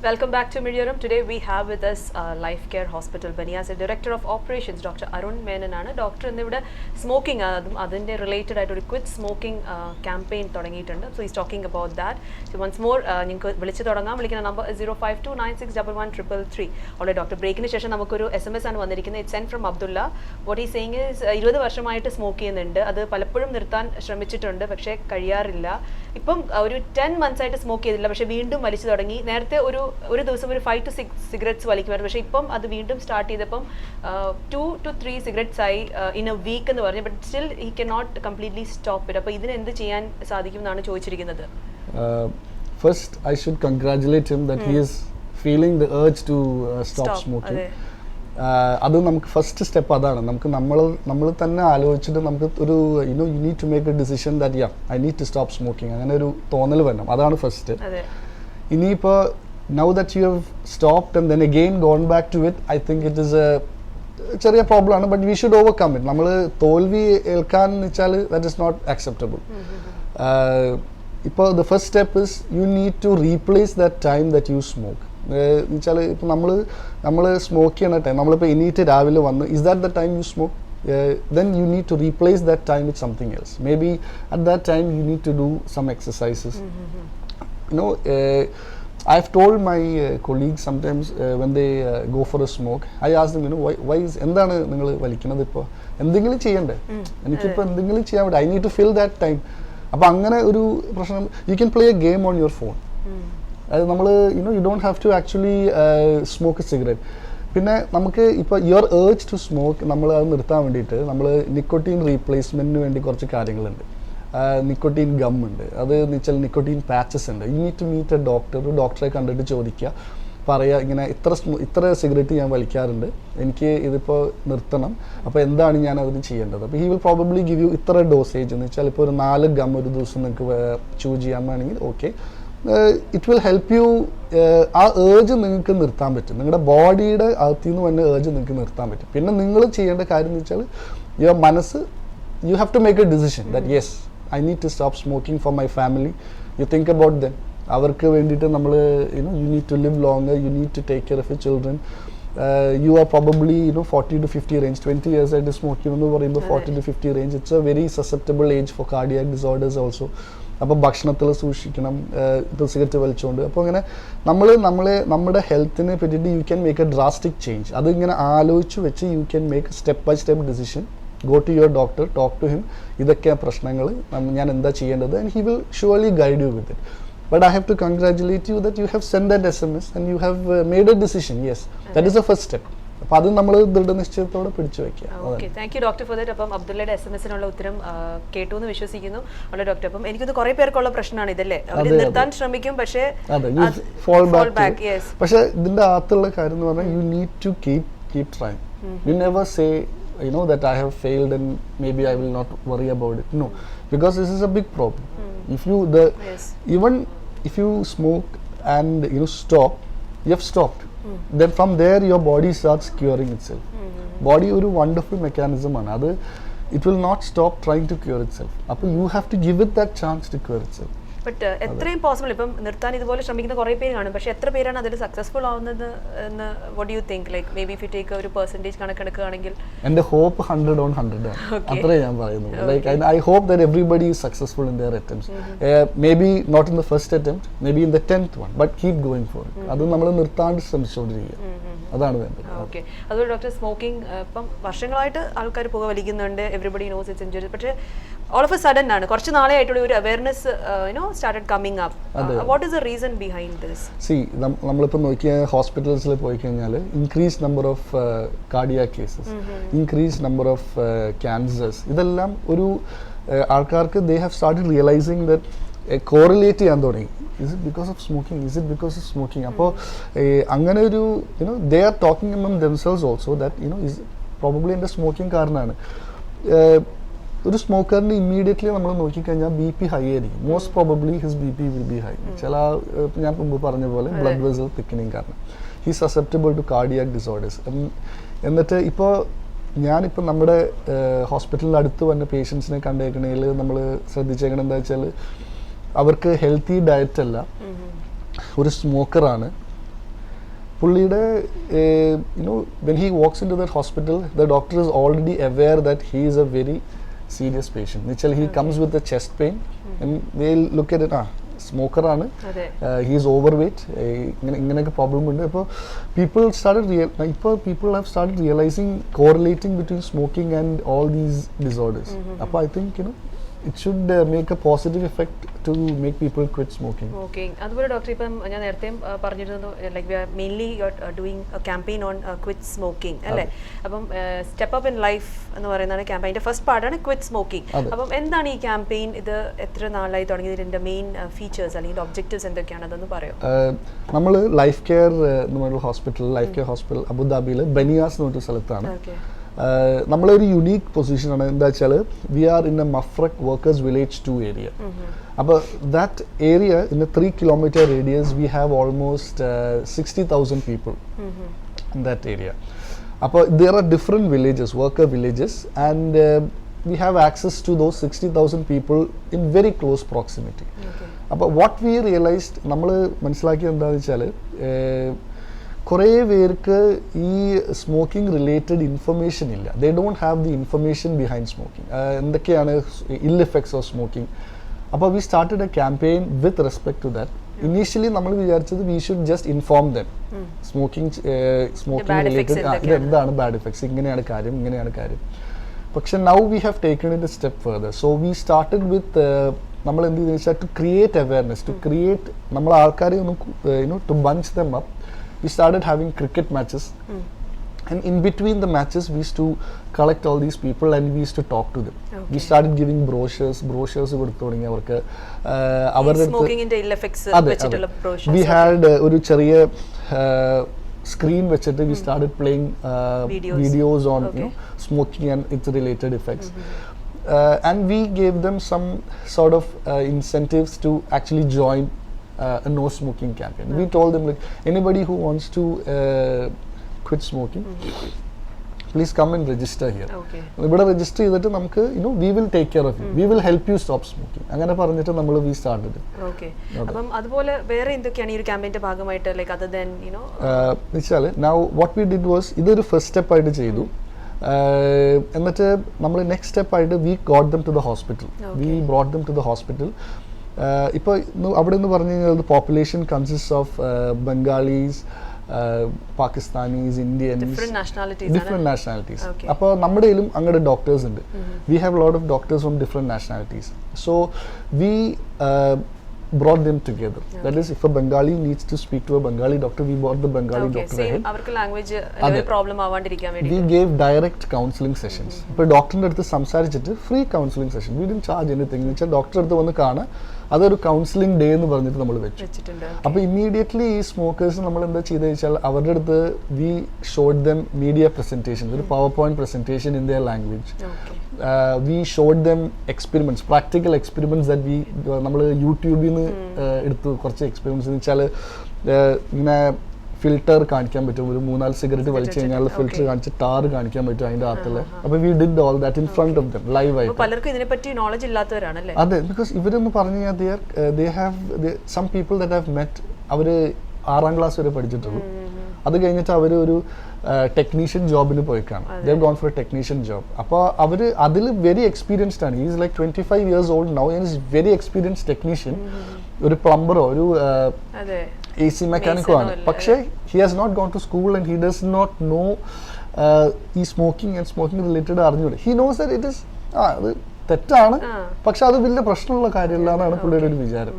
Welcome back to Mediarum. Today we have with us Life Care Hospital Banias, a Director of Operations, Dr. Arun Menon. Doctor in the smoking, related to quit smoking campaign. So he's talking about that. So once more, number is 052961133. Alright, Dr. Break in session, SMS and it's sent from Abdullah. What he's saying is, 20 varshamayitte smoke cheyyunnundu. Adu palappozhum nirthan ശ്രമിച്ചിട്ടുണ്ട് പക്ഷേ കഴിയാറില്ല. ഇപ്പം ഒരു 10 months ആയിട്ട് smoke ചെയ്തില്ല, പക്ഷേ വീണ്ടും വലിച്ചു തുടങ്ങി. നേരത്തെ ഒരു ദിവസം ഒരു 5 to 6 സിഗരറ്റ്സ് വലിക്കുമായിരുന്നു, പക്ഷേ ഇപ്പം അത് വീണ്ടും സ്റ്റാർട്ട് ചെയ്തപ്പം 2 to 3 സിഗരറ്റ്സ് ആയി ഇൻ എ വീക്ക് എന്ന് പറഞ്ഞു. But still he can not completely stop it. അപ്പോൾ ഇതിന് എന്ത് ചെയ്യാൻ സാധിക്കും എന്നാണ് ചോദിച്ചിരിക്കുന്നത്. First I should congratulate him that he is feeling the urge to stop smoking. അത് നമുക്ക് ഫസ്റ്റ് സ്റ്റെപ്പ് അതാണ്. നമുക്ക് നമ്മൾ തന്നെ ആലോചിച്ചിട്ട് നമുക്ക് ഒരു you need to make a decision that I need to stop smoking, അങ്ങനെ ഒരു തോന്നൽ വരണം. അതാണ് ഫസ്റ്റ്. ഇനിയിപ്പോൾ now that you have stopped and then again gone back to it, I think it is a ചെറിയ പ്രോബ്ലമാണ്. But we should overcome it. നമ്മൾ തോൽവി ഏൽക്കാൻ വെച്ചാൽ ദാറ്റ് ഇസ് നോട്ട് അക്സെപ്റ്റബിൾ. ഇപ്പോൾ the first step is you need to replace that time that you smoke. എന്നുവെച്ചാൽ ഇപ്പോൾ നമ്മൾ സ്മോക്ക് ചെയ്യണ ടൈം, നമ്മളിപ്പോൾ എണീറ്റ് രാവിലെ വന്ന് is that the time you smoke, then you need to replace that time with something else. Maybe at that time you need to do some exercises. I've told my colleagues sometimes when they go for a smoke, I ask them, why is എന്താണ് നിങ്ങൾ വലിക്കുന്നത്? ഇപ്പോൾ എന്തെങ്കിലും ചെയ്യണ്ടേ? എനിക്കിപ്പോൾ എന്തെങ്കിലും ചെയ്യാൻ പറ്റും. I need to fill that time. അപ്പോൾ അങ്ങനെ ഒരു പ്രശ്നം. You can play a game on your phone. അത് നമ്മൾ you don't have to actually smoke a cigarette. പിന്നെ നമുക്ക് ഇപ്പോൾ യുവർ ഏർജ് ടു സ്മോക്ക് നമ്മൾ അത് നിർത്താൻ വേണ്ടിയിട്ട് നമ്മൾ നിക്കോട്ടീൻ റീപ്ലേസ്മെൻറ്റിന് വേണ്ടി കുറച്ച് കാര്യങ്ങളുണ്ട്. നിക്കോട്ടീൻ ഗം ഉണ്ട്, അത് വെച്ചാൽ നിക്കോട്ടീൻ പാച്ചസ് ഉണ്ട്. You need to meet a doctor. ഒരു ഡോക്ടറെ കണ്ടിട്ട് ചോദിക്കുക, പറയുക ഇങ്ങനെ ഇത്ര സിഗരറ്റ് ഞാൻ വലിക്കാറുണ്ട്, എനിക്ക് ഇതിപ്പോൾ നിർത്തണം, അപ്പോൾ എന്താണ് ഞാൻ അതിന് ചെയ്യേണ്ടത്. അപ്പോൾ he will probably give you ഇത്ര ഡോസേജ് എന്ന് വെച്ചാൽ ഇപ്പോൾ ഒരു 4 ഗം ഒരു ദിവസം നിങ്ങൾക്ക് ചൂസ് ചെയ്യാൻ വേണമെങ്കിൽ okay. It will help you. ആ ഏർജ് നിങ്ങൾക്ക് നിർത്താൻ പറ്റും. നിങ്ങളുടെ ബോഡിയുടെ അകത്തു നിന്ന് വന്ന ഏർജ് നിങ്ങൾക്ക് നിർത്താൻ പറ്റും. പിന്നെ നിങ്ങൾ ചെയ്യേണ്ട കാര്യം എന്ന് വെച്ചാൽ യുവർ മനസ്സ്, you have to make a decision that yes I need to stop smoking for my family. You think about them. അവർക്ക് വേണ്ടിയിട്ട് നമ്മൾ you need to live longer, you need to take care of your children. You are probably 40 to 50 range. 20 years ആയിട്ട് smoke ചെയ്യുമെന്ന് പറയുമ്പോൾ 40 to 50 range. It's a very susceptible age for cardiac disorders also. അപ്പോൾ ഭക്ഷണത്തിൽ സൂക്ഷിക്കണം, ഇപ്പോൾ cigarette വലിച്ചുകൊണ്ട്. അപ്പോൾ ഇങ്ങനെ നമ്മുടെ ഹെൽത്തിനെ പറ്റിയിട്ട് you can make a drastic change. അതിങ്ങനെ ആലോചിച്ച് വെച്ച് you can make step by step decision. Go to your doctor, talk to him, ഇതൊക്കെയാണ് പ്രശ്നങ്ങൾ, ഞാൻ എന്താ ചെയ്യേണ്ടത്, and he will surely guide you with it. But I have to congratulate you that you have sent that SMS and you have made a decision. Yes, that is the first step. അപ്പോൾ അത് നമ്മൾ ദൃഢനിശ്ചയത്തോടെ പിടിച്ചു വെക്കുക. Okay, thank you doctor for that. അപ്പം അബ്ദുള്ളയുടെ SMS-നുള്ള ഉത്തരം കേട്ടു എന്ന് വിശ്വസിക്കുന്നു. ഉള്ള ഡോക്ടർ, അപ്പം എനിക്കൊന്ന് കുറേ പേർക്കുള്ള പ്രശ്നമാണ് ഇതല്ലേ, അവർ നിർത്താൻ ശ്രമിക്കും പക്ഷേ fall back. പക്ഷേ ഇതിൻ്റെ അകത്തുള്ള കാര്യം എന്ന് പറഞ്ഞാൽ you need to keep trying. You never say that I have failed and maybe I will not worry about it. No, because this is a big problem. Even if you smoke and stop, you have stopped. Then from there your body starts curing itself. Body ഒരു wonderful mechanism ആണ്. അത് it will not stop trying to cure itself. അപ്പോൾ you have to give it that chance to cure itself. But എത്രയും possible ഇപ്പം നിർത്താൻ ഇതുപോലെ ശ്രമിക്കുന്ന കുറേ പേര് കാണും, പക്ഷേ എത്ര പേരാണ് അതിൽ സക്സസ്ഫുൾ ആവുന്നത് എന്ന് what do you think? Like maybe if you take ഒരു പെർസെന്റേജ് കണക്കെടുക്കുകയാണെങ്കിൽ എൻ്റെ ഹോപ്പ് 100 on 100 ആണ്. അത്രേ ഞാൻ പറയുന്നു. Like I hope that everybody is successful in their attempts. Maybe not in the first attempt, maybe in the 10th one, but keep going for it. അത് നമ്മൾ നിർത്താണ്ട് ശ്രമിച്ചുകൊണ്ടിരിക്കുക, അതാണ് വേണ്ടത്. ഓക്കെ, അതുപോലെ doctor smoking ഇപ്പം വർഷങ്ങളായിട്ട് ആൾക്കാർ പുക വലിക്കുന്നുണ്ട്, everybody nose it's injury, പക്ഷേ all of a sudden ആണ് കുറച്ച് നാളെ ആയിട്ടുള്ള ഒരു awareness started coming up. What is the reason behind this? See, നമ്മളിപ്പോൾ നോക്കിയാൽ ഹോസ്പിറ്റൽസിൽ പോയി കഴിഞ്ഞാൽ increase number of cardiac cases, increase number of cancers, ഇതെല്ലാം ഒരു ആൾക്കാർക്ക് they have started realising that correlate ചെയ്യാൻ തുടങ്ങി. Is it because of smoking? Is it because of smoking? അപ്പോൾ അങ്ങനെ ഒരു they are talking among themselves also that is probably എൻ്റെ smoking കാരണമാണ്. ഒരു സ്മോക്കറിന് ഇമ്മീഡിയറ്റ്ലി നമ്മൾ നോക്കിക്കഴിഞ്ഞാൽ BP ഹൈ ആയിരിക്കും. Most probably his BP will be high. ചില ഞാൻ മുമ്പ് പറഞ്ഞ പോലെ ബ്ലഡ് വെസൽ തിക്കനിങ് കാരണം he susceptible to cardiac disorders. എന്നിട്ട് ഇപ്പോൾ ഞാനിപ്പോൾ നമ്മുടെ ഹോസ്പിറ്റലിൻ്റെ അടുത്ത് വന്ന പേഷ്യൻസിനെ കണ്ടേക്കണേൽ നമ്മൾ ശ്രദ്ധിച്ചേക്കണം എന്താ വെച്ചാൽ അവർക്ക് ഹെൽത്തി ഡയറ്റ് അല്ല, ഒരു സ്മോക്കറാണ്, പുള്ളിയുടെ when he walks into that hospital, the doctor is already aware that he is a very serious patient. എന്നുവെച്ചാൽ he comes with a chest pain and they'll look at it, smoker ആണ്, he's over weight, ഇങ്ങനെയൊക്കെ problem ഉണ്ട്. അപ്പോൾ people have started realizing correlating between smoking and all these disorders. അപ്പോൾ I think it should make a positive effect to make people quit smoking. അതുപോലെ doctor, ഇപ്പം ഞാൻ നേരത്തെ പറഞ്ഞിരുന്നു like we R mainly doing A campaign on quit smoking അല്ലേ? അപ്പം step up in life എന്ന് പറയുന്നതാണ് ക്യാമ്പയിൻ്റെ ഫസ്റ്റ് പാർട്ടാണ് ക്വിറ്റ് സ്മോക്കിംഗ്. അപ്പം എന്താണ് ഈ ക്യാമ്പയിൻ? ഇത് എത്ര നാളായി തുടങ്ങിയത്? ഇതിൻ്റെ മെയിൻ ഫീച്ചേഴ്സ് അല്ലെങ്കിൽ ഒബ്ജക്റ്റീവ്സ് എന്തൊക്കെയാണ്, അതൊന്ന് പറയോ? നമ്മൾ ലൈഫ് കെയർ എന്ന് പറഞ്ഞ ഹോസ്പിറ്റൽ അബുദാബിയിൽ ബനിയാസ് എന്ന് പറഞ്ഞ സ്ഥലത്താണ്. നമ്മളൊരു യുണീക്ക് പൊസിഷനാണ്. എന്താ വെച്ചാൽ we are in a Mafraq workers village 2 area. അപ്പോൾ that area in a 3 kilometer radius we have almost 60,000 people in that area. അപ്പോൾ there are different villages, worker villages, and we have access to those 60,000 people in very close proximity. അപ്പോൾ what we realized, നമ്മൾ മനസ്സിലാക്കിയത് എന്താണെന്ന് വെച്ചാൽ കുറേ പേർക്ക് ഈ smoking related information ഇല്ല. They don't have the information behind smoking, എന്തൊക്കെയാണ് ഇൽ എഫക്ട്സ് ഓഫ് സ്മോക്കിംഗ്. അപ്പോൾ we started a campaign with respect to that. Initially നമ്മൾ വിചാരിച്ചത് we should just inform them smoking related ഇതെന്താണ് ബാഡ് ഇഫക്ട്സ്, ഇങ്ങനെയാണ് കാര്യം. പക്ഷെ now we have taken it a step further. So we started with നമ്മൾ എന്ത് ചെയ്തെന്ന് വെച്ചാൽ to create awareness, to create നമ്മൾ ആൾക്കാരെ ഒന്ന് to bunch them up. We started having cricket matches, and in between the matches we used to collect all these people and we used to talk to them. We started giving brochures കൊടുത്തു തുടങ്ങി അവർക്ക്. അവരുടെ സ്മോക്കിങ്ങിന്റെ ഇൽ effects വെച്ചിട്ടുള്ള brochures. We had ഒരു ചെറിയ screen വെച്ചിട്ട് we started playing videos on smoking and its related effects. And we gave them some sort of incentives to actually join a no smoking campaign. We told them, like, anybody who wants to quit smoking, please come and register here. ഇവിടെ register ചെയ്തിട്ട് നമുക്ക് we will take care of you, we will help you stop smoking. അങ്ങനെ പറഞ്ഞിട്ട് നമ്മൾ we started. അപ്പം അതുപോലെ വേറെ എന്തൊക്കെയാണ് ഈ ഒരു ക്യാമ്പയിന്റെ ഭാഗമായിട്ട്, ലൈക്ക് other than വെച്ചാൽ now what we did was ഇതൊരു ഫസ്റ്റ് സ്റ്റെപ്പ് ആയിട്ട് ചെയ്തു. എന്നിട്ട് നമ്മൾ നെക്സ്റ്റ് സ്റ്റെപ്പ് ആയിട്ട് we got them to the hospital. We brought them to the hospital. ഇപ്പോൾ അവിടെ നിന്ന് പറഞ്ഞു കഴിഞ്ഞാൽ population consist of Bengalis, Pakistanis, Indians, different nationalities. അപ്പോൾ നമ്മുടെ കയ്യിലും അങ്ങോട്ട് ഡോക്ടേഴ്സ് ഉണ്ട്. We have lot of doctors from different nationalities. So we brought them together. That is, if a Bengali needs to speak to a Bengali doctor, we brought the Bengali doctor ahead. Avarku language problem avandirikkan vendi we gave direct counseling sessions. Appo doctor ന്റെ അടുത്ത് സംസാരിച്ചിട്ട് free counselling session, we didn't charge anything. എന്ന് വെച്ചാൽ doctor അടുത്ത് വന്ന് കാണാൻ, അതൊരു counselling day എന്ന് പറഞ്ഞിട്ട് നമ്മൾ വെച്ചിട്ടുണ്ട്. അപ്പോൾ ഇമ്മീഡിയറ്റ്ലി ഈ സ്മോക്കേഴ്സ് നമ്മൾ എന്താ ചെയ്തെന്ന് വെച്ചാൽ അവരുടെ അടുത്ത് we showed them media presentation, ഒരു power point presentation in their language. We showed them experiments, practical experiments that we നമ്മൾ യൂട്യൂബിൽ നിന്ന് എടുത്ത് കുറച്ച് എക്സ്പെരിമെന്റ്സ് എന്ന് വെച്ചാൽ ഇങ്ങനെ ഫിൽറ്റർ കാണിക്കാൻ പറ്റും, ഒരു 3-4 സിഗരറ്റ് വലിച്ചു കഴിഞ്ഞാൽ ഫിൽറ്റർ കാണിച്ച് ടാർ കാണിക്കാൻ പറ്റും അതിന്റെ അകത്തുള്ള. അപ്പോൾ we did all that in front of them live ആയിട്ട്. പലർക്കും ഇതിനെപ്പറ്റി നോളജ് ഇല്ലാത്തവരാണല്ലേ? അതെ, ബിക്കോസ് ഇവരെന്ന് പറഞ്ഞു കഴിഞ്ഞാൽ they have some people that have met, അവർ 6ാം ക്ലാസ് വരെ പഠിച്ചിട്ടുള്ളൂ. അത് കഴിഞ്ഞിട്ട് അവർ ഒരു ടെക്നീഷ്യൻ ജോബിന് പോയിക്കാണ്. They have gone for a technician job. അപ്പോൾ അവർ അതിൽ വെരി എക്സ്പീരിയൻസ്ഡ് ആണ്. Is like 25 years old now and is very experienced technician. ഒരു പ്ലംബറോ ഒരു AC മെക്കാനിക്കോ ആണ്. പക്ഷേ he has not gone to school and he does not know ഈ smoking and smoking related അറിഞ്ഞൂടെ. he knows that it is അത് തെറ്റാണ്, പക്ഷെ അത് വലിയ പ്രശ്നമുള്ള കാര്യമില്ല എന്നാണ് പുള്ളിയുടെ ഒരു വിചാരം.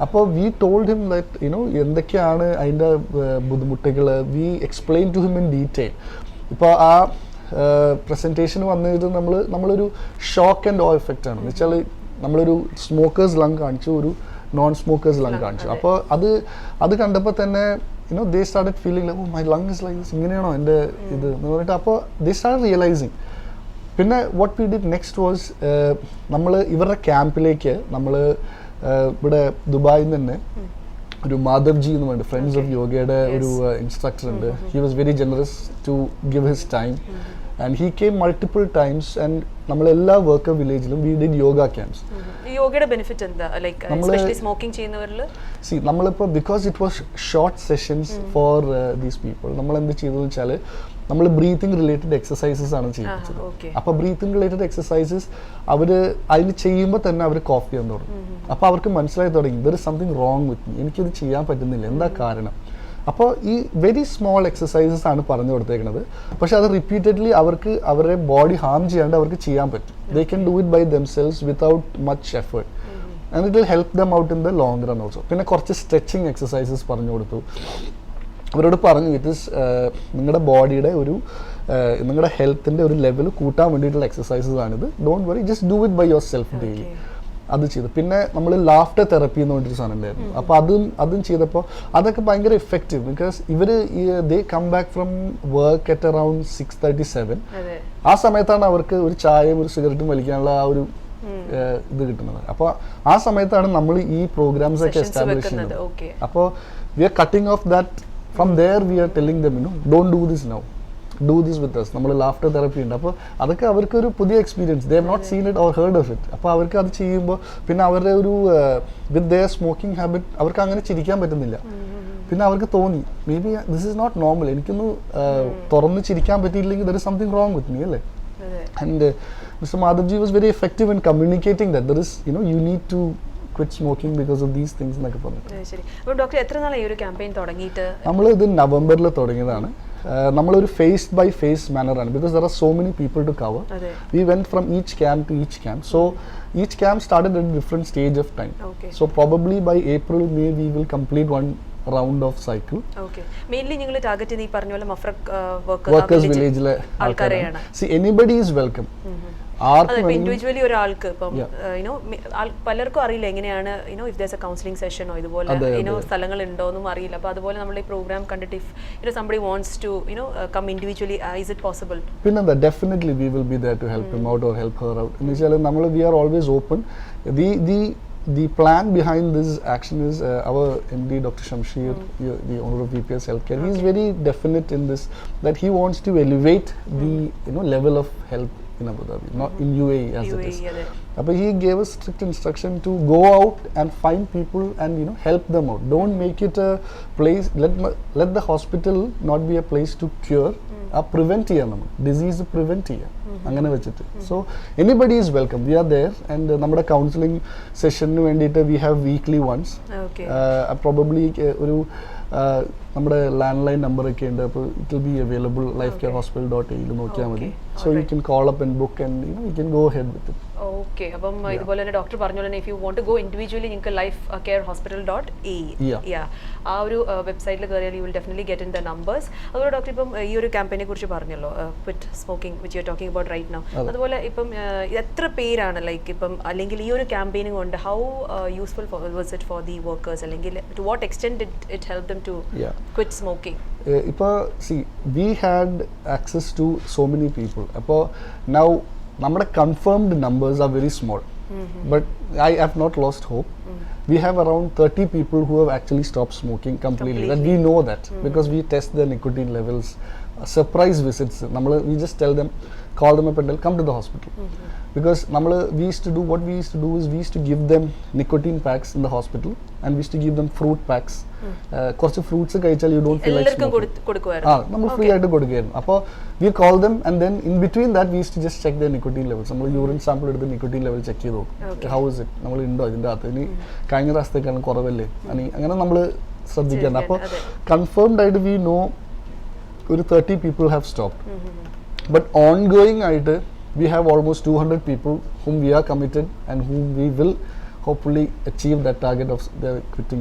അപ്പോൾ വി ടോൾഡ് ഹിം ദാറ്റ് എന്തൊക്കെയാണ് അതിൻ്റെ ബുദ്ധിമുട്ടുകൾ. We explain to him in detail. ഇപ്പോൾ ആ പ്രസൻറ്റേഷൻ വന്നിട്ട് നമ്മളൊരു ഷോക്ക് ആൻഡ് ഓ എഫക്റ്റ് ആണ്. എന്ന് വെച്ചാൽ നമ്മളൊരു സ്മോക്കേഴ്സ് ലങ് കാണിച്ചു, ഒരു നോൺ സ്മോക്കേഴ്സ് ലങ് കാണിച്ചു. അപ്പോൾ അത് കണ്ടപ്പോൾ തന്നെ they started feeling like, oh, my lung is like this, ഇങ്ങനെയാണോ എൻ്റെ ഇത് എന്ന് പറഞ്ഞിട്ട്. അപ്പോൾ they started realizing. പിന്നെ what we did next was, നമ്മൾ ഇവരുടെ ക്യാമ്പിലേക്ക് നമ്മൾ ഇവിടെ ദുബായിൽ നിന്ന് തന്നെ ഒരു മാധവ്ജി എന്ന് പറഞ്ഞിട്ട് ഫ്രണ്ട്സ് ഓഫ് യോഗയുടെ ഒരു ഇൻസ്ട്രക്ടർ ഉണ്ട്. He was very generous to give his time and he came multiple times, and നമ്മളെല്ലാ വർക്കർ വില്ലേജിലും we did yoga camps. ഈ യോഗയുടെ ബെനിഫിറ്റ് എന്താ, ലൈക്ക് എസ്പെഷ്യലി സ്മോക്കിംഗ് ചെയ്യുന്നവരിൽ? See, നമ്മളിപ്പോൾ because it was short sessions for these people, നമ്മൾ എന്ത് ചെയ്തതെന്ന് വെച്ചാൽ നമ്മൾ ബ്രീത്തിങ് റിലേറ്റഡ് എക്സസൈസസ് ആണ് ചെയ്യിപ്പിച്ചത്. അപ്പോൾ ബ്രീത്തിങ് റിലേറ്റഡ് എക്സസൈസസ് അവർ അതിന് ചെയ്യുമ്പോൾ തന്നെ അവർ കോഫ് ചെയ്യാൻ തുടങ്ങും. അപ്പോൾ അവർക്ക് മനസ്സിലായി തുടങ്ങി there is something wrong with me, എനിക്കിത് ചെയ്യാൻ പറ്റുന്നില്ല, എന്താ കാരണം? അപ്പോൾ ഈ വെരി സ്മോൾ എക്സസൈസസ് ആണ് പറഞ്ഞു കൊടുത്തേക്കുന്നത്, പക്ഷെ അത് റിപ്പീറ്റഡ്ലി അവർക്ക് അവരുടെ ബോഡി ഹാം ചെയ്യാണ്ട് അവർക്ക് ചെയ്യാൻ പറ്റും. They can do it by themselves without much effort, and it will help them out in the long run also. പിന്നെ കുറച്ച് സ്ട്രെച്ചിങ് എക്സസൈസസ് പറഞ്ഞു കൊടുത്തു. അവരോട് പറഞ്ഞു ഇറ്റ് ഇസ് നിങ്ങളുടെ ബോഡിയുടെ ഒരു നിങ്ങളുടെ ഹെൽത്തിൻ്റെ ഒരു ലെവൽ കൂട്ടാൻ വേണ്ടിയിട്ടുള്ള എക്സസൈസസ് ആണിത്. Don't worry, just do it by yourself daily. അത് ചെയ്തു. പിന്നെ നമ്മൾ ലാഫ്റ്റർ തെറപ്പി എന്ന് പറഞ്ഞൊരു സാധനം ഉണ്ടായിരുന്നു. അപ്പോൾ അതും ചെയ്തപ്പോൾ അതൊക്കെ ഭയങ്കര എഫക്റ്റീവ്. ബിക്കോസ് ഇവർ they come back from work at around 6:37. ആ സമയത്താണ് അവർക്ക് ഒരു ചായയും ഒരു സിഗരറ്റും വലിക്കാനുള്ള ആ ഒരു ഇത് കിട്ടുന്നത്. അപ്പോൾ ആ സമയത്താണ് നമ്മൾ ഈ പ്രോഗ്രാംസ് ഒക്കെ എസ്റ്റാബ്ലിഷ് ചെയ്യുന്നത്. അപ്പോൾ we are cutting off that. From there we are telling them don't do this now, do this with us. നമ്മൾ ലാഫ്റ്റർ തെറപ്പി ഉണ്ട്. അപ്പോൾ അതൊക്കെ അവർക്കൊരു പുതിയ experience. They have not seen it or heard of it. അപ്പോൾ അവർക്ക് അത് ചെയ്യുമ്പോൾ പിന്നെ അവരുടെ ഒരു വിത്ത് ദെയർ സ്മോക്കിംഗ് ഹാബിറ്റ് അവർക്ക് അങ്ങനെ ചിരിക്കാൻ പറ്റുന്നില്ല. പിന്നെ അവർക്ക് തോന്നി maybe this is not normal, എനിക്കൊന്ന് തുറന്ന് ചിരിക്കാൻ പറ്റിയില്ലെങ്കിൽ there is something wrong with me അല്ലേ. And mister Madhavji was very effective in communicating that there is you need to quit smoking because of these things എന്നൊക്കെ പറഞ്ഞു. ശരി. അപ്പോൾ doctor എത്ര നാളായി ഈ ഒരു ക്യാമ്പയിൻ തുടങ്ങിയിട്ട്? നമ്മൾ ഇത് നവംബറിൽ തുടങ്ങിയതാണ്. നമ്മളൊരു ഫേസ് ബൈ ഫേസ് മാനറാണ്, because there are so many people to cover. We went from each camp to each camp. So each camp started at a different stage of time. So probably by April, May we will complete one round of cycle. Okay. Mainly നിങ്ങൾ target ചെയ്ത് ഈ പറഞ്ഞ പോലെ മഫ്രക് workers വില്ലേജിലെ ആൾക്കാരെയാണ്. See, anybody is welcome. Individually ഒരാൾക്ക് ഇപ്പം പലർക്കും അറിയില്ല എങ്ങനെയാണ് ഇഫ് ദേർസ് എ കൗൺസിലിംഗ് സെഷനോ ഇതുപോലെ സ്ഥലങ്ങൾ ഉണ്ടോ എന്നും അറിയില്ല. അപ്പോൾ അതുപോലെ നമ്മൾ ഈ പ്രോഗ്രാം കണ്ടിട്ട് if somebody wants to come individually, is it possible? പിന്നെ definitely we will be there to help him out or help her out. എന്ന് വെച്ചാൽ നമ്മൾ we are always open. The plan behind this action is our MD Dr. Shamsheer, the owner of VPS Healthcare. He is very definite in this, that he wants to elevate the level of health in Abu Dhabi, not in UAE as it is. But he gave us strict instruction to go out and find people and help them out. Don't make it a place. Let the hospital not be a place to cure. Prevent ചെയ്യാം, disease prevent ചെയ്യാം അങ്ങനെ വെച്ചിട്ട്. So anybody is welcome. We are there. And നമ്മുടെ counselling സെഷന് വേണ്ടിയിട്ട് we have weekly ones. Probably ഒരു നമ്മുടെ land line നമ്പറൊക്കെ ഉണ്ട്. അപ്പോൾ it will be available lifecarehospital.in നോക്കിയാൽ മതി. So you can call up and book and you can go ahead with it. Okay. അപ്പം ഇതുപോലെ തന്നെ ഡോക്ടർ പറഞ്ഞ പോലെ if you want to go individually നിങ്ങൾക്ക് lifecarehospital.in ആ ഒരു വെബ്സൈറ്റിൽ കയറിയാൽ you will definitely get in the numbers. അതുപോലെ ഡോക്ടർ ഇപ്പം ഈ ഒരു ക്യാമ്പയിനെ കുറിച്ച് പറഞ്ഞല്ലോ, quit smoking which you are talking about right now. അതുപോലെ ഇപ്പം എത്ര പേരാണ് ലൈക്ക് ഇപ്പം അല്ലെങ്കിൽ ഈ ഒരു ക്യാമ്പയിനിങ് കൊണ്ട് how useful was it for the workers, അല്ലെങ്കിൽ to what extent it help them to quit smoking? ഇപ്പോൾ we had access to so many people. അപ്പോൾ now നമ്മുടെ confirmed numbers are very small, but I have not lost hope. We have around 30 people who have actually stopped smoking completely. That we know that because we test their nicotine levels. Surprise visits, we just tell them, call them up and tell, come to the hospital. Because we used to give them nicotine packs in the hospital, and we used to give them fruit packs. കുറച്ച് fruits കഴിച്ചാൽ you don't feel like smoking. നമ്മൾ free ആയിട്ട് കൊടുക്കുകയായിരുന്നു. അപ്പോൾ we call them, and then in between that we used to just check their nicotine levels. നമ്മൾ urine sample എടുത്ത് nicotine level check ചെയ്ത് നോക്കും. How is it? നമ്മൾ ഉണ്ടോ ഇതിൻ്റെ അകത്ത്, ഇനി കഴിഞ്ഞ പ്രാവശ്യത്തേക്കാണ് കുറവല്ലേ, അങ്ങനെ നമ്മൾ ശ്രദ്ധിക്കണം. അപ്പോൾ കൺഫേംഡ് ആയിട്ട് we know ഒരു 30 people have stopped. But ongoing ആയിട്ട് we have almost 200 people whom we are committed and whom we will hopefully achieve that target of quitting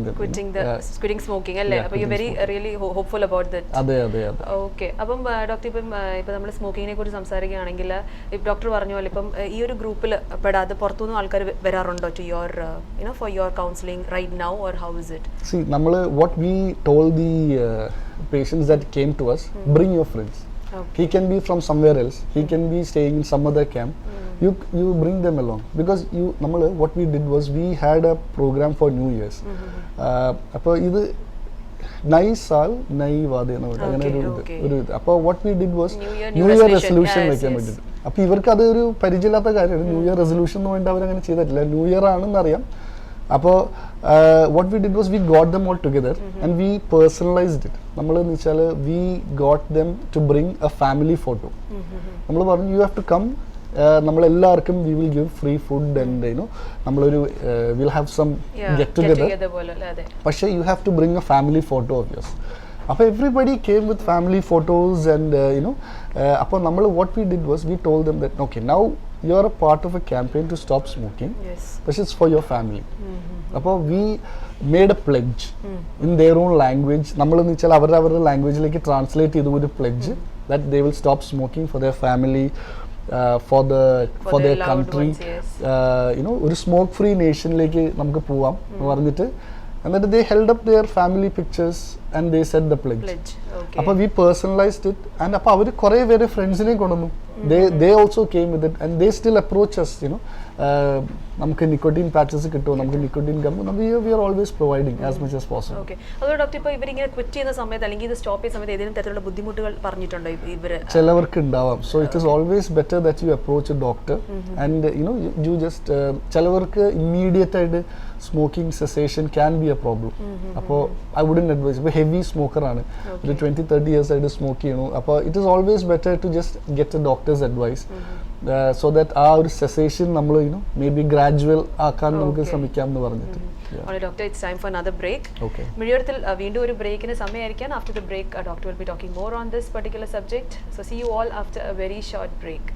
smoking അല്ലേ. അപ്പോൾ you very really hopeful about that. അതെ. Okay. അപ്പം doctor ഇപ്പം നമ്മൾ സ്മോക്കിങ്ങിനെ കുറിച്ച് സംസാരിക്കുകയാണെങ്കിൽ ഇപ്പം ഡോക്ടർ പറഞ്ഞ പോലെ ഇപ്പം ഈ ഒരു ഗ്രൂപ്പിൽ പെടാതെ പുറത്തുനിന്ന് ആൾക്കാർ വരാറുണ്ടോ to your for your counselling right now, or how is it? See, നമ്മൾ what we told the patients that came to us, bring your friends. He can be from somewhere else, he can be staying in some other camp. You bring them along, because what we did was we had a program for New Year's. അപ്പോൾ ഇത് nice ആൾ നൈവാദി എന്ന് പറയും അങ്ങനെ ഒരു ഇത്. അപ്പോൾ what we did was New new Year year resolution. Resolution Yes, വെക്കാൻ yes. വേണ്ടിയിട്ട്. അപ്പോൾ ഇവർക്ക് അതൊരു പരിചയമില്ലാത്ത കാര്യമാണ്. ന്യൂ ഇയർ റെസൊല്യൂഷൻ എന്ന് വേണ്ടി അവരങ്ങനെ ചെയ്തിട്ടില്ല. ന്യൂ ഇയർ ആണെന്ന് അറിയാം. അപ്പോൾ what we did was we got them all together and we personalised it. നമ്മൾ എന്ന് വെച്ചാൽ we got them to bring a family photo. നമ്മൾ പറഞ്ഞു യു ഹാവ് ടു കം, നമ്മളെല്ലാവർക്കും we will give free food and you know നമ്മളൊരു will have some get together. പക്ഷേ you have to bring a family photo of yours. അപ്പോൾ everybody came with family photos and you know അപ്പോൾ നമ്മൾ what we did was V told them that okay now you are a part of a campaign to stop smoking, but it's for your family. അപ്പോൾ we made a pledge in their own language. നമ്മളെന്ന് വെച്ചാൽ അവരുടെ ലാംഗ്വേജിലേക്ക് translate ചെയ്ത ഒരു pledge that they will stop smoking for their family, for their country. You know, ഒരു smoke free നേഷനിലേക്ക് നമുക്ക് പോവാം എന്ന് പറഞ്ഞിട്ട് and then they held up their family pictures and they said the pledge. അപ്പോൾ we personalized it and അപ്പോൾ അവർ കുറേ പേര് ഫ്രണ്ട്സിനെ കൊണ്ടുവന്നു. they also came with it and they still approach us, you know, നമുക്ക് നിക്കോട്ടിൻ പാച്ചസ് കിട്ടുമോ, നമുക്ക് nicotine gum, we are always providing as much as possible. Okay. അതുകൊണ്ട് ഡോക്ടർ ഇപ്പോൾ ഇവരിങ്ങനെ ക്വിറ്റ് ചെയ്യുന്ന സമയത്ത് അല്ലെങ്കിൽ ഇത് സ്റ്റോപ്പ് ചെയ്യുന്ന സമയത്ത് ഏതെങ്കിലും തരത്തിലുള്ള ബുദ്ധിമുട്ടുകൾ പറഞ്ഞിട്ടുണ്ടോ ഇവർ? ചിലവർക്ക് ഉണ്ടാവാം. So it is always better that you approach a doctor and you know you just ചിലവർക്ക് ഇമ്മീഡിയറ്റ് ആയിട്ട് smoking cessation can be a problem. അപ്പോൾ ഐ വുഡൻ അഡ്വൈസ്. ഇപ്പോൾ ഹെവി സ്മോക്കറാണ്, ഒരു 20-30 ഇയേഴ്സ് ആയിട്ട് സ്മോക്ക് ചെയ്യണു. അപ്പോൾ it is always better to just get a doctor's advice so that ആ ഒരു സെസേഷൻ നമ്മൾ you know may be gradual ആക്കാൻ നമുക്ക് ശ്രമിക്കാം എന്ന് പറഞ്ഞിട്ട്. Doctor, it's time for another break. Okay. മിഴിയോരത്തിൽ വീണ്ടും ഒരു ബ്രേക്കിന് സമയമായിരിക്കാൻ. After the break doctor will be talking more on this particular subject. So see you all after a very short break.